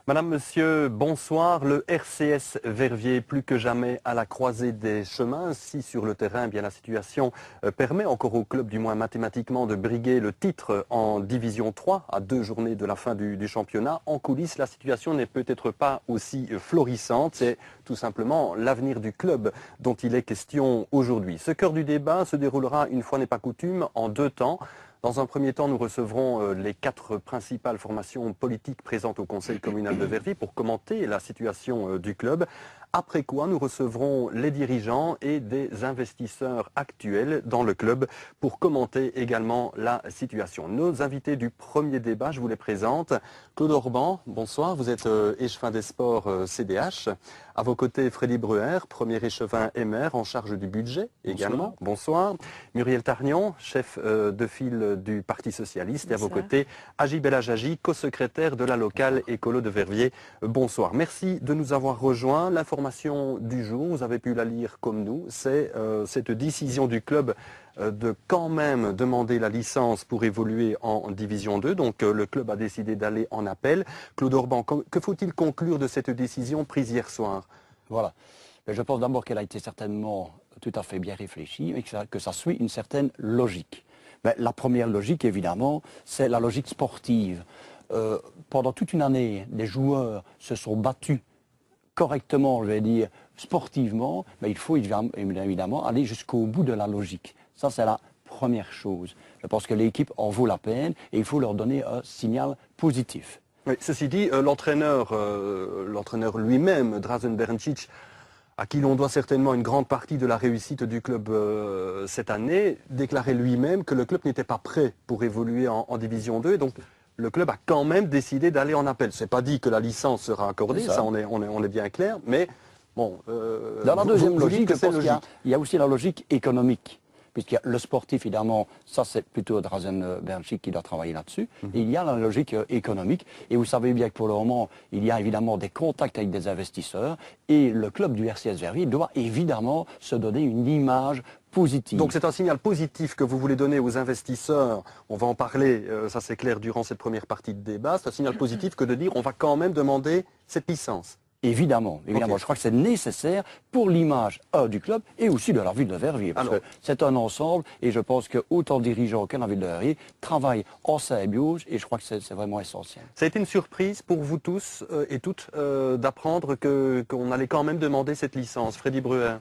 Madame, Monsieur, bonsoir. Le RCS Verviers, plus que jamais à la croisée des chemins. Si sur le terrain, eh bien, la situation permet encore au club, du moins mathématiquement, de briguer le titre en Division 3 à 2 journées de la fin du championnat. En coulisses, la situation n'est peut-être pas aussi florissante. C'est tout simplement l'avenir du club dont il est question aujourd'hui. Ce cœur du débat se déroulera, une fois n'est pas coutume, en 2 temps. Dans un premier temps, nous recevrons les 4 principales formations politiques présentes au Conseil communal de Verviers pour commenter la situation du club. Après quoi, nous recevrons les dirigeants et des investisseurs actuels dans le club pour commenter également la situation. Nos invités du premier débat, je vous les présente. Claude Orban, bonsoir, vous êtes échevin des sports CDH. À vos côtés, Freddy Breuer, premier échevin MR en charge du budget également. Bonsoir. Muriel Tarnion, chef de file du Parti Socialiste. Bonsoir. Et à vos côtés, Agib El Hajaji, co-secrétaire de la locale écolo de Verviers. Bonsoir. Merci de nous avoir rejoints. L'information du jour, vous avez pu la lire comme nous, c'est cette décision du club de quand même demander la licence pour évoluer en Division 2. Donc le club a décidé d'aller en appel. Claude Orban, que faut-il conclure de cette décision prise hier soir? Voilà. Je pense d'abord qu'elle a été certainement tout à fait bien réfléchie et que ça suit une certaine logique. Mais la première logique, évidemment, c'est la logique sportive. Pendant toute une année, les joueurs se sont battus correctement, je vais dire, sportivement, mais il faut évidemment aller jusqu'au bout de la logique. Ça, c'est la première chose. Je pense que l'équipe en vaut la peine et il faut leur donner un signal positif. Oui, ceci dit, l'entraîneur lui-même, Drazen Berencic, à qui l'on doit certainement une grande partie de la réussite du club cette année, déclarait lui-même que le club n'était pas prêt pour évoluer en Division 2. Et donc, le club a quand même décidé d'aller en appel. C'est pas dit que la licence sera accordée, ça on est bien clair, mais bon... Dans la deuxième logique, je pense qu'il y a aussi la logique économique. Puisqu'il y a le sportif, évidemment, ça c'est plutôt Drazen Berencic qui doit travailler là-dessus. Et il y a la logique économique. Et vous savez bien que pour le moment, il y a évidemment des contacts avec des investisseurs. Et le club du RCS Verviers doit évidemment se donner une image positive. Donc c'est un signal positif que vous voulez donner aux investisseurs. On va en parler, ça c'est clair, durant cette première partie de débat. C'est un signal positif que de dire on va quand même demander cette licence. Évidemment, évidemment. Okay. Je crois que c'est nécessaire pour l'image du club et aussi de la ville de Verviers. Parce que c'est un ensemble et je pense que autant dirigeants que la ville de Verviers travaillent en symbiose et je crois que c'est vraiment essentiel. Ça a été une surprise pour vous tous et toutes d'apprendre qu'on allait quand même demander cette licence. Freddy Breuer.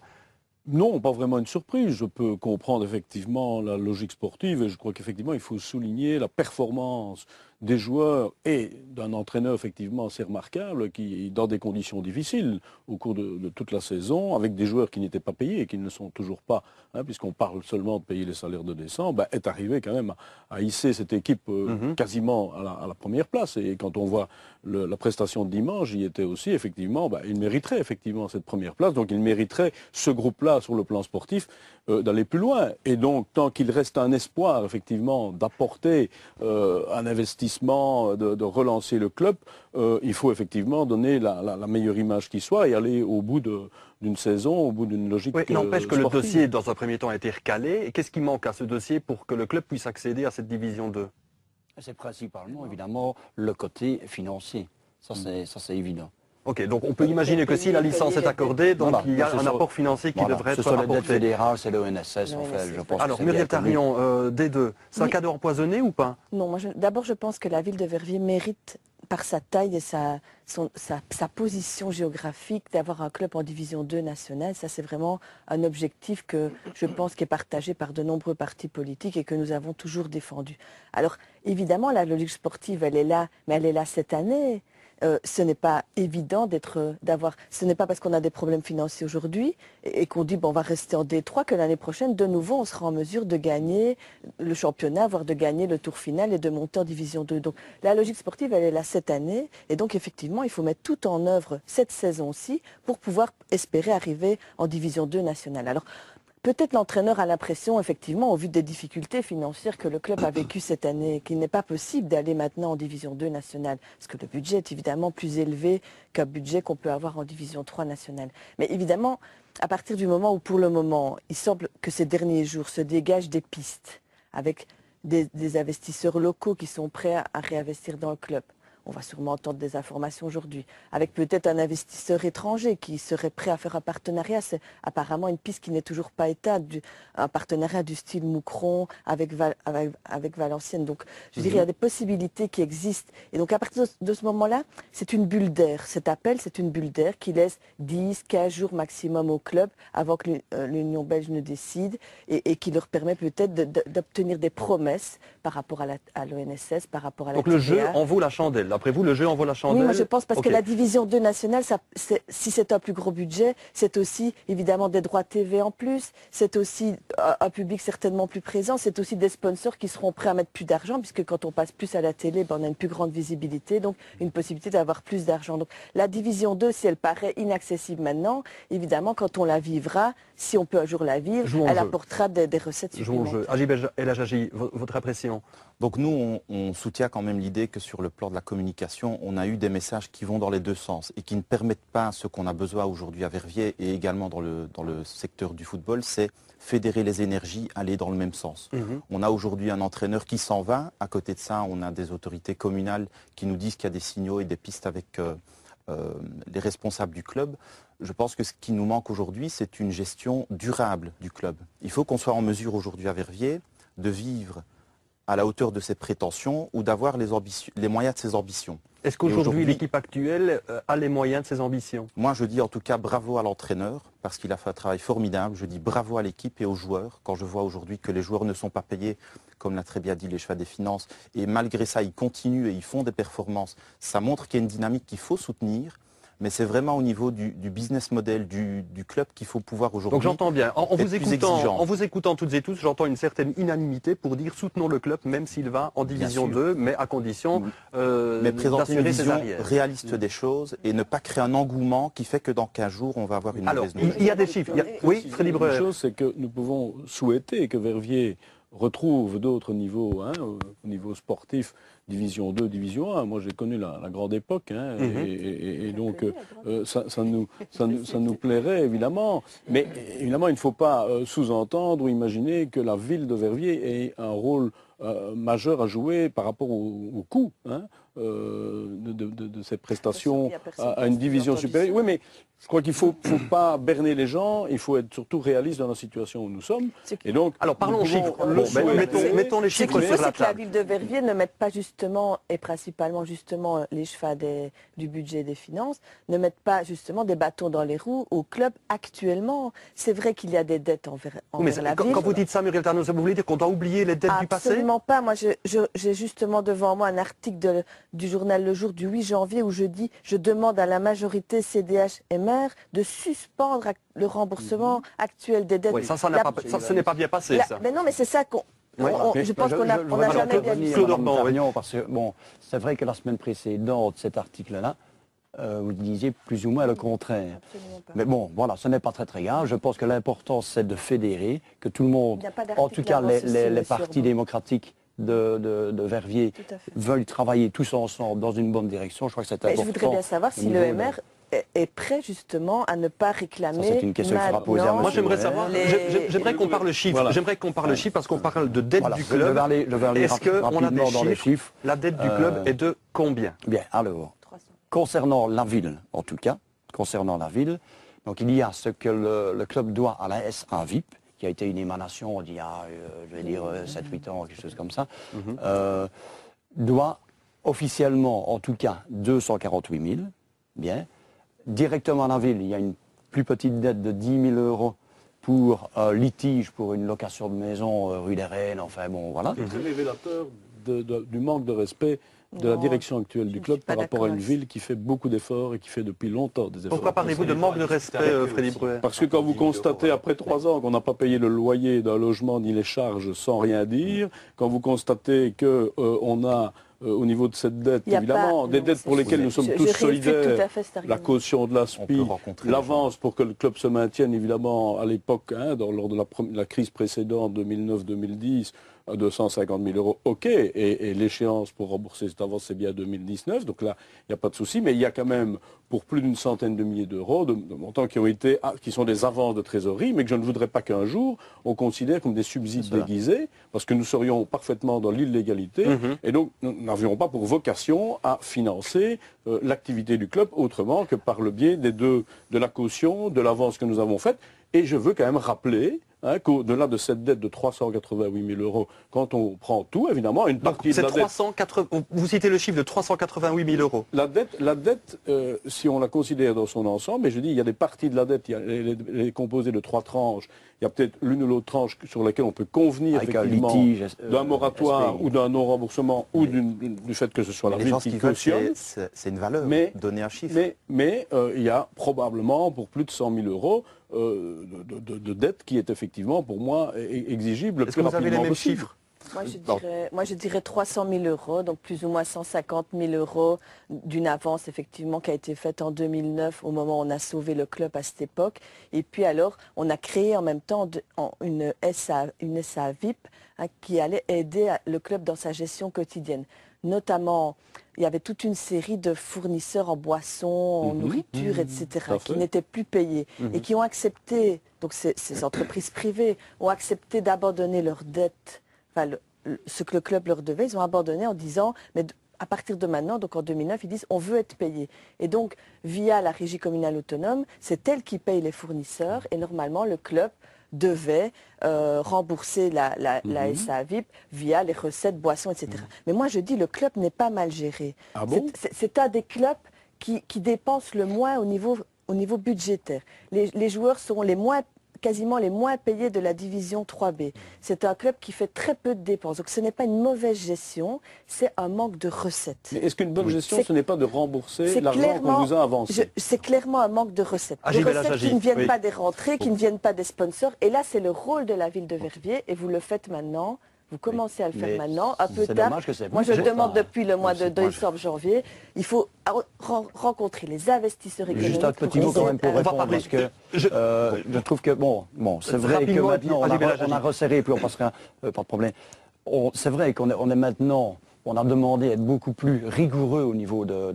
Non, pas vraiment une surprise. Je peux comprendre effectivement la logique sportive et je crois qu'effectivement il faut souligner la performance des joueurs et d'un entraîneur effectivement assez remarquable qui, dans des conditions difficiles au cours de toute la saison, avec des joueurs qui n'étaient pas payés et qui ne le sont toujours pas, hein, puisqu'on parle seulement de payer les salaires de décembre, est arrivé quand même à hisser cette équipe quasiment à la première place. Et quand on voit la prestation de dimanche, il était aussi effectivement, il mériterait effectivement cette première place. Donc il mériterait ce groupe-là sur le plan sportif d'aller plus loin. Et donc tant qu'il reste un espoir effectivement d'apporter un investissement, de relancer le club, il faut effectivement donner la meilleure image qui soit et aller au bout d'une saison, au bout d'une logique sportive. N'empêche que le dossier, dans un premier temps, a été recalé. Et qu'est-ce qui manque à ce dossier pour que le club puisse accéder à cette Division 2? C'est principalement, évidemment, le côté financier. Ça, c'est évident. Ok, donc on peut imaginer que si la licence est accordée, donc il y a un apport financier qui devrait être apporté. Ce sont les dettes fédérales, c'est l'ONSS, en fait, je pense. Alors, Muriel Tarnion, des deux, c'est un cadeau empoisonné ou pas? Non, d'abord je pense que la ville de Verviers mérite, par sa taille et sa position géographique, d'avoir un club en Division 2 nationale. Ça, c'est vraiment un objectif que je pense qui est partagé par de nombreux partis politiques et que nous avons toujours défendu. Alors, évidemment, la logique sportive, elle est là, mais elle est là cette année. Ce n'est pas évident ce n'est pas parce qu'on a des problèmes financiers aujourd'hui et qu'on dit on va rester en D3 que l'année prochaine, de nouveau, on sera en mesure de gagner le championnat, voire de gagner le tour final et de monter en Division 2. Donc la logique sportive, elle est là cette année et donc effectivement, il faut mettre tout en œuvre cette saison-ci pour pouvoir espérer arriver en Division 2 nationale. Alors, peut-être l'entraîneur a l'impression, effectivement, au vu des difficultés financières que le club a vécues cette année, qu'il n'est pas possible d'aller maintenant en Division 2 nationale, parce que le budget est évidemment plus élevé qu'un budget qu'on peut avoir en Division 3 nationale. Mais évidemment, à partir du moment où, pour le moment, il semble que ces derniers jours se dégagent des pistes avec des investisseurs locaux qui sont prêts à réinvestir dans le club, on va sûrement entendre des informations aujourd'hui, avec peut-être un investisseur étranger qui serait prêt à faire un partenariat. C'est apparemment une piste qui n'est toujours pas éteinte, un partenariat du style Moucron avec Valenciennes. Donc, je dirais, il y a des possibilités qui existent. Et donc, à partir de ce moment-là, c'est une bulle d'air. Cet appel, c'est une bulle d'air qui laisse 10, 15 jours maximum au club avant que l'Union belge ne décide et qui leur permet peut-être d'obtenir des promesses par rapport à l'ONSS, par rapport à la Donc le jeu en vaut la chandelle. D'après vous, le jeu en vaut la chandelle? Oui, moi je pense parce que la division 2 nationale, si c'est un plus gros budget, c'est aussi évidemment des droits TV en plus, c'est aussi un public certainement plus présent, c'est aussi des sponsors qui seront prêts à mettre plus d'argent, puisque quand on passe plus à la télé, on a une plus grande visibilité, donc une possibilité d'avoir plus d'argent. Donc la division 2, si elle paraît inaccessible maintenant, évidemment quand on la vivra, si on peut un jour la vivre, elle apportera des recettes supplémentaires. Agib El Hajjaji, votre appréciation? Donc nous, on soutient quand même l'idée que sur le plan de la communication, on a eu des messages qui vont dans les deux sens et qui ne permettent pas ce qu'on a besoin aujourd'hui à Verviers et également dans le secteur du football, c'est fédérer les énergies, aller dans le même sens. On a aujourd'hui un entraîneur qui s'en va. À côté de ça, on a des autorités communales qui nous disent qu'il y a des signaux et des pistes avec les responsables du club. Je pense que ce qui nous manque aujourd'hui, c'est une gestion durable du club. Il faut qu'on soit en mesure aujourd'hui à Verviers de vivre à la hauteur de ses prétentions ou d'avoir les moyens de ses ambitions. Est-ce qu'aujourd'hui l'équipe actuelle a les moyens de ses ambitions? Moi je dis en tout cas bravo à l'entraîneur parce qu'il a fait un travail formidable. Je dis bravo à l'équipe et aux joueurs quand je vois aujourd'hui que les joueurs ne sont pas payés, comme l'a très bien dit les chefs des finances. Et malgré ça, ils continuent et ils font des performances. Ça montre qu'il y a une dynamique qu'il faut soutenir. Mais c'est vraiment au niveau du business model du club qu'il faut pouvoir aujourd'hui. Donc j'entends bien. En vous écoutant toutes et tous, j'entends une certaine unanimité pour dire soutenons le club même s'il va en division 2, mais à condition mais présenter une vision arrières. Réaliste des choses et ne pas créer un engouement qui fait que dans 15 jours, on va avoir une mauvaise nouvelle. Il y a des chiffres. Oui, Frédéric Breuer. La chose, c'est que nous pouvons souhaiter que Verviers retrouve d'autres niveaux, au niveau sportif, division 2, division 1. Moi, j'ai connu la grande époque, et donc ça nous plairait, évidemment. Mais évidemment, il ne faut pas sous-entendre ou imaginer que la ville de Verviers ait un rôle majeur à jouer par rapport au coût de ces prestations à une division supérieure. Oui, mais je crois qu'il ne faut pas berner les gens, il faut être surtout réaliste dans la situation où nous sommes. Et donc, alors parlons chiffres. Mettons les chiffres sur la table. Que la ville de Verviers ne mette pas justement, et principalement justement les chevaux du budget et des finances, ne mettent pas justement des bâtons dans les roues au club actuellement. C'est vrai qu'il y a des dettes envers la ville. Quand vous dites ça, Muriel Tarnosa, vous voulez dire qu'on doit oublier les dettes du passé? Absolument pas. Moi, j'ai justement devant moi un article du journal Le Jour du 8 janvier où je dis « Je demande à la majorité CDH et maire de suspendre le remboursement actuel des dettes. » Oui, ce n'est pas bien passé, ça. Mais non, mais c'est ça qu'on... je pense qu'on n'a jamais bien dit. Parce que, bon, c'est vrai que la semaine précédente, cet article-là, vous disiez plus ou moins le contraire. Mais bon, voilà, ce n'est pas très grave. Je pense que l'important, c'est de fédérer, que tout le monde, en tout cas les partis démocratiques de Verviers, veulent travailler tous ensemble dans une bonne direction. Je crois que c'est important. Je voudrais bien savoir si le MR est prêt justement à ne pas réclamer. C'est une question qu'il faudra poser à M. Moi j'aimerais savoir, j'aimerais qu'on parle chiffres. Voilà. J'aimerais qu'on parle chiffres parce qu'on parle de dette du club. Je vais aller Est-ce qu'on a des chiffres? La dette du club est de combien? Bien, alors, concernant la ville, en tout cas, donc il y a ce que le club doit à la SA VIP, qui a été une émanation d'il y a, je vais dire, 7-8 ans, quelque chose comme ça, doit officiellement, en tout cas, 248 000, bien. Directement à la ville, il y a une plus petite dette de 10 000 € pour litige pour une location de maison rue des Reines, enfin bon, voilà. C'est révélateur du manque de respect de la direction actuelle du club par rapport à une ville qui fait beaucoup d'efforts et qui fait depuis longtemps des efforts. Pourquoi parlez-vous de manque de respect, Frédéric Breuer? Parce que quand vous constatez, après 3 ans, qu'on n'a pas payé le loyer d'un logement ni les charges sans rien dire, quand vous constatez qu'on a, au niveau de cette dette, évidemment, des dettes pour lesquelles nous sommes tous solidaires, la caution de l'ASPI, l'avance pour que le club se maintienne, évidemment, à l'époque, lors de la crise précédente, 2009-2010, 250 000 euros, ok, et l'échéance pour rembourser cette avance, c'est bien 2019, donc là, il n'y a pas de souci, mais il y a quand même, pour plus d'une centaine de milliers d'euros, de montants qui sont des avances de trésorerie, mais que je ne voudrais pas qu'un jour, on considère comme des subsides déguisés, parce que nous serions parfaitement dans l'illégalité, et donc nous n'avions pas pour vocation à financer l'activité du club autrement que par le biais de la caution, de l'avance que nous avons faite. Et je veux quand même rappeler qu'au-delà de cette dette de 388 000 euros, quand on prend tout, évidemment, une partie de la dette... Vous citez le chiffre de 388 000 euros. La dette, si on la considère dans son ensemble, et je dis, il y a des parties de la dette, elle est composée de 3 tranches. Il y a peut-être l'une ou l'autre tranche sur laquelle on peut convenir avec effectivement d'un moratoire SPI. ou d'un non-remboursement ou du fait que ce soit la ville qui cautionne. C'est une valeur, donner un chiffre. Mais il y a probablement pour plus de 100 000 euros de dette qui est effectivement pour moi exigible. Est-ce que vous avez les mêmes possible. chiffres? Moi, je dirais 300 000 euros, donc plus ou moins 150 000 euros d'une avance, effectivement, qui a été faite en 2009, au moment où on a sauvé le club à cette époque. Et puis alors, on a créé en même temps une SA VIP qui allait aider le club dans sa gestion quotidienne. Notamment, il y avait toute une série de fournisseurs en boissons, en nourriture, etc., qui n'étaient plus payés et qui ont accepté, donc ces entreprises privées, ont accepté d'abandonner leurs dettes. Enfin, ce que le club leur devait, ils ont abandonné en disant, mais à partir de maintenant, donc en 2009, ils disent on veut être payé. Et donc, via la régie communale autonome, c'est elle qui paye les fournisseurs et normalement, le club devait rembourser la SA VIP via les recettes, boissons, etc. Mais moi, je dis, le club n'est pas mal géré. Ah bon? C'est un des clubs qui dépensent le moins au niveau budgétaire. Les joueurs sont quasiment les moins payés de la division 3B. C'est un club qui fait très peu de dépenses. Donc ce n'est pas une mauvaise gestion, c'est un manque de recettes. Mais est-ce qu'une bonne gestion, ce n'est pas de rembourser l'argent qu'on vous a avancé? C'est clairement un manque de recettes. Des recettes qui ne viennent pas des rentrées, qui ne viennent pas des sponsors. Et là, c'est le rôle de la ville de Verviers, et vous le faites maintenant. Vous commencez à le faire maintenant, un peu tard. Moi, je demande depuis le mois de décembre, janvier, il faut rencontrer les investisseurs économiques. Juste un petit mot quand même pour répondre, parce que je trouve que, bon c'est vrai que maintenant, on a resserré, puis on passera, pas de problème. C'est vrai qu'on est maintenant... On a demandé à être beaucoup plus rigoureux au niveau de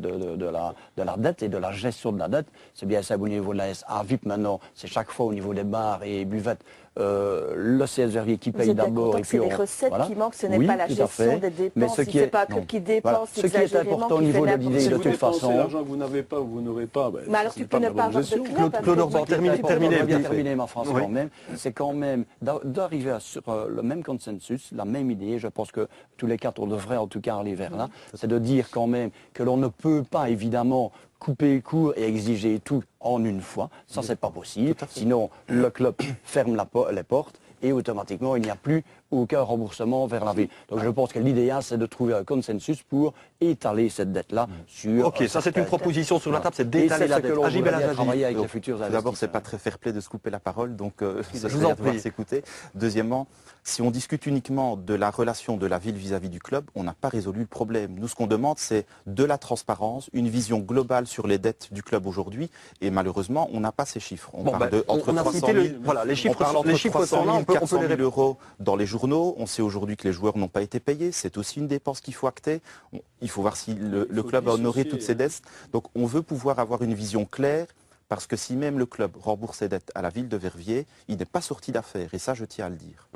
la dette et de la gestion de la dette. C'est bien ça au niveau de la SA VIP maintenant, c'est chaque fois au niveau des bars et buvettes. Le CS Verviers qui paye d'abord et puis c'est les recettes qui manquent, ce n'est pas la gestion des dépenses. Mais ce qui est pas un club qui dépense ce qui est important au niveau de l'idée de toute façon. L'argent que vous n'avez pas ou vous n'aurez pas. Mais alors tu peux ne pas avoir de club. Claude Orban, terminer ma phrase quand même. C'est quand même d'arriver sur le même consensus, la même idée. Je pense que tous les quatre on devrait en tout cas aller vers là. C'est de dire quand même que l'on ne peut pas évidemment couper court et exiger tout en une fois. Ça, c'est pas possible. Sinon, le club ferme les portes et automatiquement, il n'y a plus aucun remboursement vers la ville. Donc je pense que l'idéal, c'est de trouver un consensus pour étaler cette dette-là sur... Ok, ça c'est une proposition sur la table, c'est d'étaler la dette. Travailler avec les futurs investisseurs. D'abord, c'est pas très fair-play de se couper la parole, donc ça serait devoir s'écouter. Deuxièmement, si on discute uniquement de la relation de la ville vis-à-vis du club, on n'a pas résolu le problème. Nous, ce qu'on demande, c'est de la transparence, une vision globale sur les dettes du club aujourd'hui, et malheureusement, on n'a pas ces chiffres. On parle de entre 300 000, voilà, les chiffres sont là, on peut 400 000 euros dans les journaux. On sait aujourd'hui que les joueurs n'ont pas été payés. C'est aussi une dépense qu'il faut acter. Il faut voir si le club a honoré toutes ses dettes. Donc on veut pouvoir avoir une vision claire, parce que si même le club rembourse ses dettes à la ville de Verviers, il n'est pas sorti d'affaire. Et ça, je tiens à le dire.